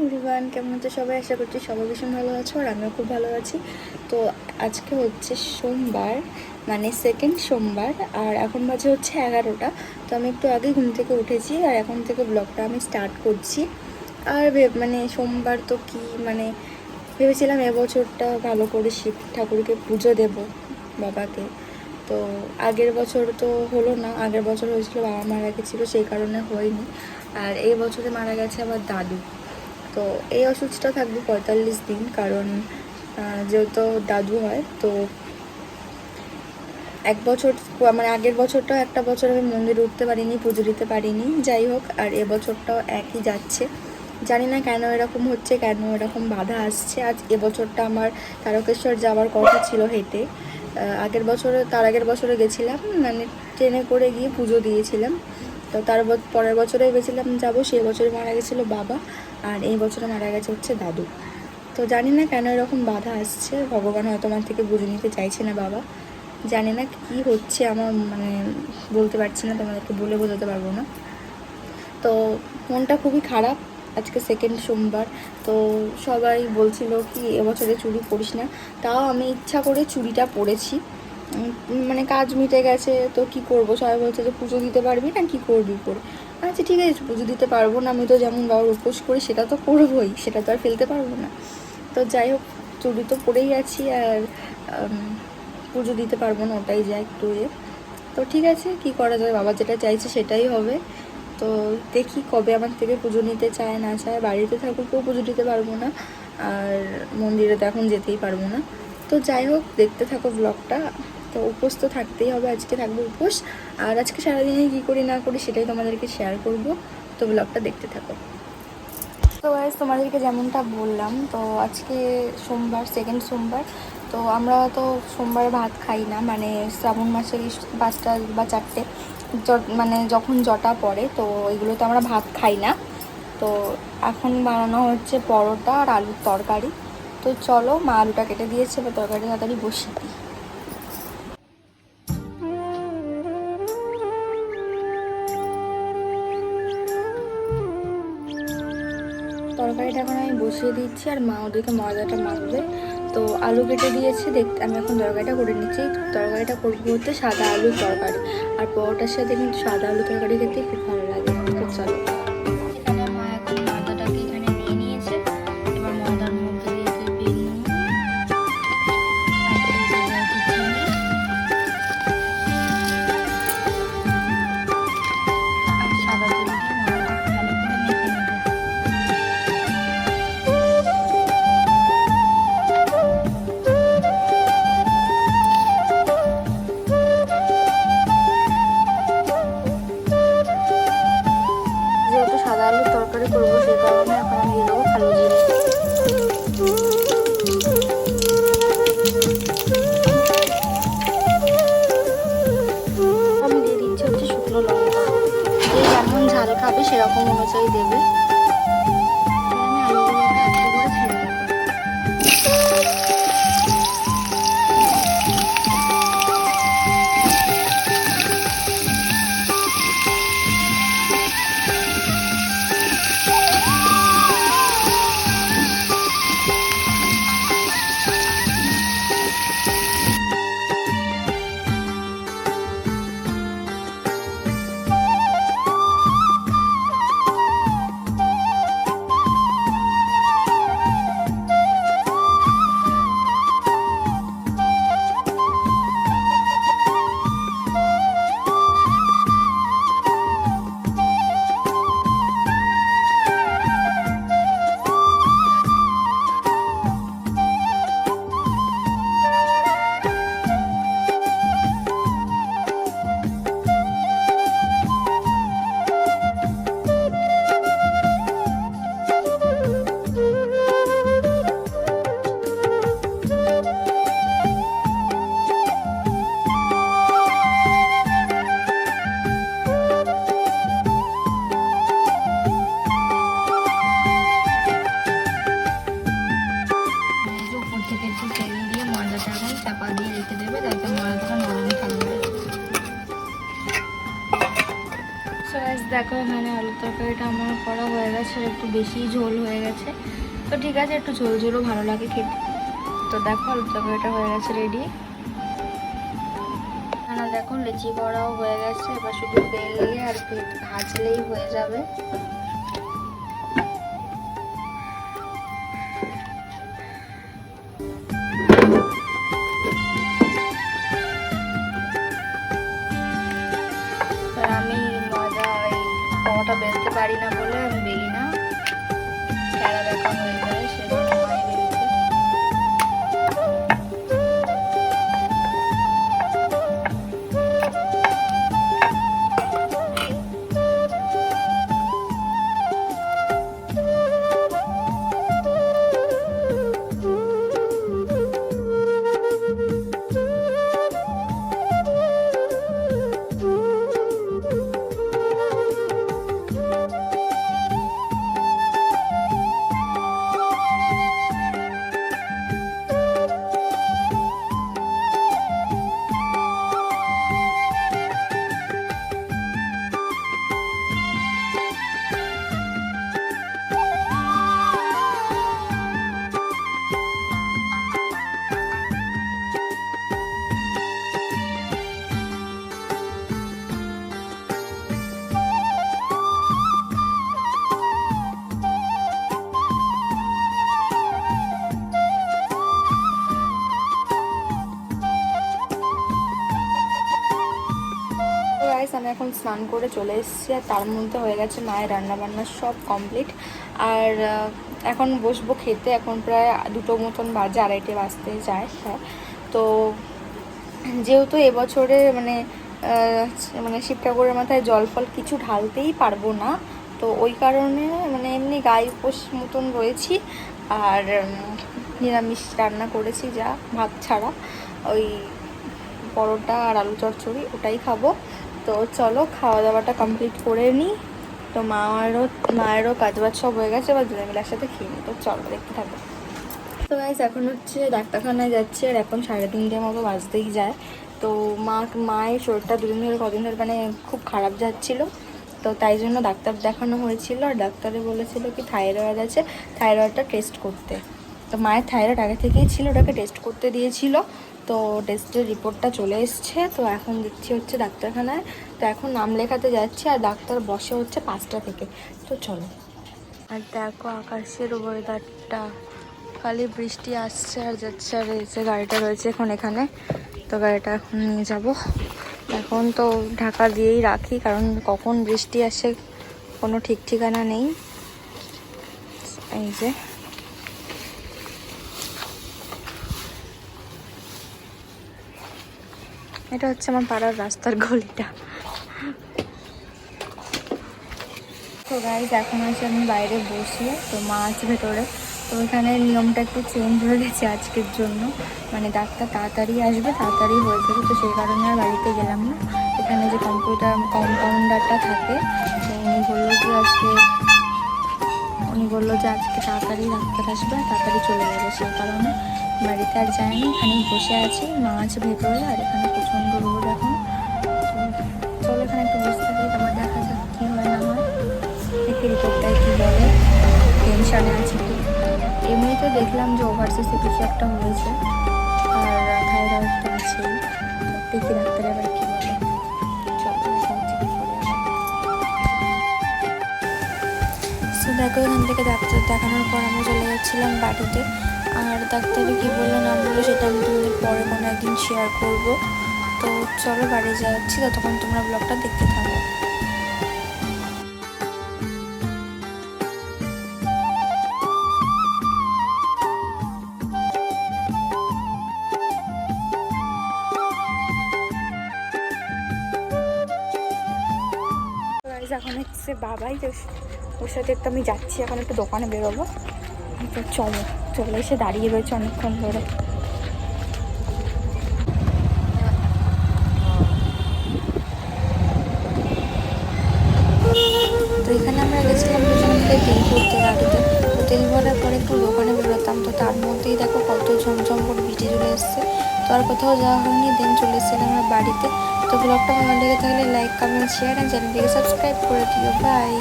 Everyone, কেমন আছো সবাই? আশা করছি সবাই ভীষণ ভালো আছো আর আমিও খুব ভালো আছি। তো আজকে হচ্ছে সোমবার, মানে সেকেন্ড সোমবার, আর এখন বাজে হচ্ছে 11টা। তো আমি একটু আগে ঘুম থেকে উঠেছি আর এখন থেকে ব্লগটা আমি স্টার্ট করছি। আর মানে সোমবার তো কি মানে ভেবেছিলাম এবছরটা ভালো করে শিব ঠাকুরকে পুজো দেব, বাবাকে। তো আগের বছর তো হলো না, আগের বছর হয়েছিল বাবা মারা গেছিলো, সেই কারণে হয়নি। আর এই বছরে মারা গেছে আমার দাদু। তো এই অসুস্থটা থাকবে 45 দিন, কারণ যেহেতু দাদু হয় তো এক বছর, মানে আগের বছরটাও একটা বছর আমি মন্দিরে উঠতে পারিনি, পুজো দিতে পারিনি, যাই হোক। আর এবছরটাও একই যাচ্ছে, জানি না কেন এরকম হচ্ছে, কেন এরকম বাধা আসছে। আজ এবছরটা আমার তারকেশ্বর যাওয়ার কথা ছিল হেঁটে। আগের বছরে, তার আগের বছরে গেছিলাম, মানে ট্রেনে করে গিয়ে পুজো দিয়েছিলাম। তো তার পরের বছরে ভেবেছিলাম যাবো, সেই বছরে মারা গেছিলো বাবা, আর এই বছরে মারা গেছে হচ্ছে দাদু। তো জানি না কেন এরকম বাধা আসছে, ভগবান হয়তো আমার থেকে বুঝে নিতে চাইছে না বাবা, জানি না কি হচ্ছে আমার, মানে বলতে পারছি না, তোমাদেরকে বলে বোঝাতে পারবো না। তো মনটা খুবই খারাপ। আজকে সেকেন্ড সোমবার, তো সবাই বলছিল কি এবছরে চুড়ি পরিস না, তাও আমি ইচ্ছা করে চুড়িটা পরেছি। মানে কাজ মিটে গেছে তো কি করব, সবাই বলছে যে পুজো দিতে পারবি না, কি করবি পরে। আচ্ছা ঠিক আছে, পুজো দিতে পারবো না, আমি তো যেমন বাবার উপোস করি সেটা তো করবোই, সেটা তো আর ফেলতে পারবো না। তো যাই হোক, চুড়ি তো পরেই আছি, আর পুজো দিতে পারবো না, ওটাই যা একটু তো ঠিক আছে, কি করা যায়, বাবা যেটা চাইছে সেটাই হবে। তো দেখি কবে আমার থেকে পুজো নিতে চায় না চায়, বাড়িতে থাকুকেও পুজো দিতে পারবো না, আর মন্দিরে তো এখন যেতেই পারবো না। তো যাই হোক, দেখতে থাকো ব্লগটা। তো উপোস তো থাকতেই হবে, আজকে থাকবে উপোস। আর আজকে সারাদিনে কী করি না করি সেটাই তোমাদেরকে শেয়ার করব। তো ব্লগটা দেখতে থাকো। তো গাইস, তোমাদেরকে যেমনটা বললাম, তো আজকে সোমবার, সেকেন্ড সোমবার। তো আমরা তো সোমবারে ভাত খাই না, মানে শ্রাবণ মাসের 5টা বা 4টে মানে যখন জটা পড়ে, তো এগুলো তো আমরা ভাত খাই না। তো এখন বানানো হচ্ছে পরোটা আর আলুর তরকারি। তো চলো, মা আলুটা কেটে দিয়েছে, বা তরকারিটা তাড়াতাড়ি বসিয়ে দিই। তরকারিটা এখন আমি বসিয়ে দিচ্ছি, আর মা ওদিকে ময়দাটা মাখবে। তো আলু কেটে দিয়েছে, দেখতে আমি এখন তরকারিটা করে নিচ্ছি। তরকারিটা করবো হচ্ছে সাদা আলুর তরকারি, আর পরোটার সাথে কিন্তু সাদা আলু তরকারি খেতে খুব ভালো লাগে। তো চলো, এখানে মা এখন ময়দাটাকে এখানে নিয়ে নিয়েছে। এবার ময়দার মধ্যে দিয়ে দেবে নুন, আর দিয়ে দেবে হচ্ছে চিনি, আর সাদা তেল দিয়ে ময়দাটাকে ভালো করে মেখে নেবে। যেহেতু সাদা আলুর তরকারি করবো, সেই কারণে এখন আমি দিয়ে দেবো কালো জিরে। আমি দিয়ে দিচ্ছি হচ্ছে শুকনো লঙ্কা, যে যেমন ঝাল খাবে সেরকম অনুযায়ী দেবে। আমি আলুগুলোকে আস্তে করে ছেড়ে দেবো। গেছে, একটু বেশি ঝোল হয়ে গেছে। তো ঠিক আছে, একটু ঝোল ঝোলও ভালো লাগে খেতে। তো দেখো আলুর তরকারিটা হয়ে গেছে রেডি। না দেখো লিচি বড়াও হয়ে গেছে, এবার শুধু বেললে আর ভাজলেই হয়ে যাবে। আমি ময়দা এই পাওয়াটা বেলতে পারি না বলে আমি বেলি না, খেলা দেখা হয়ে যায় সেজন্য মাই বেলছে। আমি এখন স্নান করে চলে এসেছি, আর তার মধ্যে হয়ে গেছে মায়ের রান্নাবান্না সব কমপ্লিট। আর এখন বসবো খেতে। এখন প্রায় 2টো মতন বাজে, 2:30 বাজতে যায়। হ্যাঁ, তো যেহেতু এবছরে মানে শিব ঠাকুরের মাথায় জল ফল কিছু ঢালতেই পারবো না, তো ওই কারণে মানে এমনি গায়ে উপোস মতন রয়েছি। আর নিরামিষ রান্না করেছি, যা ভাত ছাড়া, ওই পরোটা আর আলু চচ্চড়ি, ওটাই খাবো। তো চলো খাওয়া দাওয়াটা কমপ্লিট করে নিই। তো মায়েরও কাজবাজ সব হয়ে গেছে, এবার দুজনে মিলে একসাথে খেয়ে নিই। তো চলো দেখতে থাকবো। তো গাইস এখন হচ্ছে ডাক্তারখানায় যাচ্ছে, আর এখন 3:30 মতো বাজতেই যায়। তো মায়ের শরীরটা কদিন ধরে মানে খুব খারাপ যাচ্ছিলো, তো তাই জন্য ডাক্তার দেখানো হয়েছিল। আর ডাক্তারে বলেছিল কি থাইরয়েড আছে, থাইরয়েডটা টেস্ট করতে। তো মায়ের থাইরয়েড আগে থেকেই ছিল, ওটাকে টেস্ট করতে দিয়েছিল। তো টেস্টের রিপোর্টটা চলে এসছে, তো এখন দিচ্ছি হচ্ছে ডাক্তারখানায়। তো এখন নাম লেখাতে যাচ্ছি, আর ডাক্তার বসে হচ্ছে 5টা থেকে। তো চলো। আর দেখো আকাশের ওয়েদারটা, খালি বৃষ্টি আসছে আর যাচ্ছে। আর এসে গাড়িটা রয়েছে এখন এখানে, তো গাড়িটা এখন নিয়ে যাব। এখন তো ঢাকা দিয়েই রাখি, কারণ কখন বৃষ্টি আসে কোনো ঠিক ঠিকানা নেই। এই যে এটা হচ্ছে আমার পাড়ার রাস্তার গলিটা। তো গাইজ এখন আছে আমি বাইরে বসি, তো মা আছে ভেতরে। তো এখানে নিয়মটা একটু চেঞ্জ হয়ে গেছে আজকের জন্য, মানে ডাক্তার তাড়াতাড়ি আসবে, তাড়াতাড়ি হয়ে যাবে। তো সেই কারণে আর বাড়িতে গেলাম না। এখানে যে কম্পাউন্ডারটা থাকে, তো উনি বললো যে আজকে তাড়াতাড়ি ডাক্তার আসবে, তাড়াতাড়ি চলে যাবে। সেই কারণে বাড়িতে আর যায়নি, এখানে বসে আছি। মা আছে ভেতরে, আর এখানে প্রচণ্ড রোদ এখন। তো চলো এখানে একটু বসে থাকি, তারপর দেখা যাক কী হয় না হয়, দেখি রিপোর্টটায় কী বলে। টেনশানে আছি তো। এমনিতে দেখলাম যে ওভারসিসে কিছু একটা হয়েছে, আর থাইরয়েড তো আছেই। দেখি ডাক্তার এবার কী বলে। তো দেখো এখান থেকে ডাক্তার দেখানোর পর আমরা চলে যাচ্ছিলাম বাড়িতে। আর ডাক্তারে কী বললো না বললো সেটা আমি তোমাদের পরে কোনো একদিন শেয়ার করবো। তো চলো বাড়ি যাচ্ছি, ততক্ষণ তোমরা ব্লগটা দেখতে থাকো। এখন হচ্ছে বাবাই, তো ওর সাথে একটু আমি যাচ্ছি, এখন একটু দোকানে বেরোবো। তো চলে এসে দাঁড়িয়ে রয়েছে অনেকক্ষণ ধরে। তো এখানে আমরা গেছিলাম দুজন মিলে তেল ভরতে গাড়িতে। তো তেল ভরার পরে একটু দোকানে বেরোতাম, তো তার মধ্যেই দেখো কত ঝমঝম করে বৃষ্টি চলে এসছে। তো আর কোথাও যাওয়া হয়নি, দেন চলে এসেছিলাম আমরা বাড়িতে। তো ব্লগটা ভালো লেগে থাকলে লাইক, কমেন্ট, শেয়ার, আর চ্যানেলটিকে সাবস্ক্রাইব করে দিও। বাই।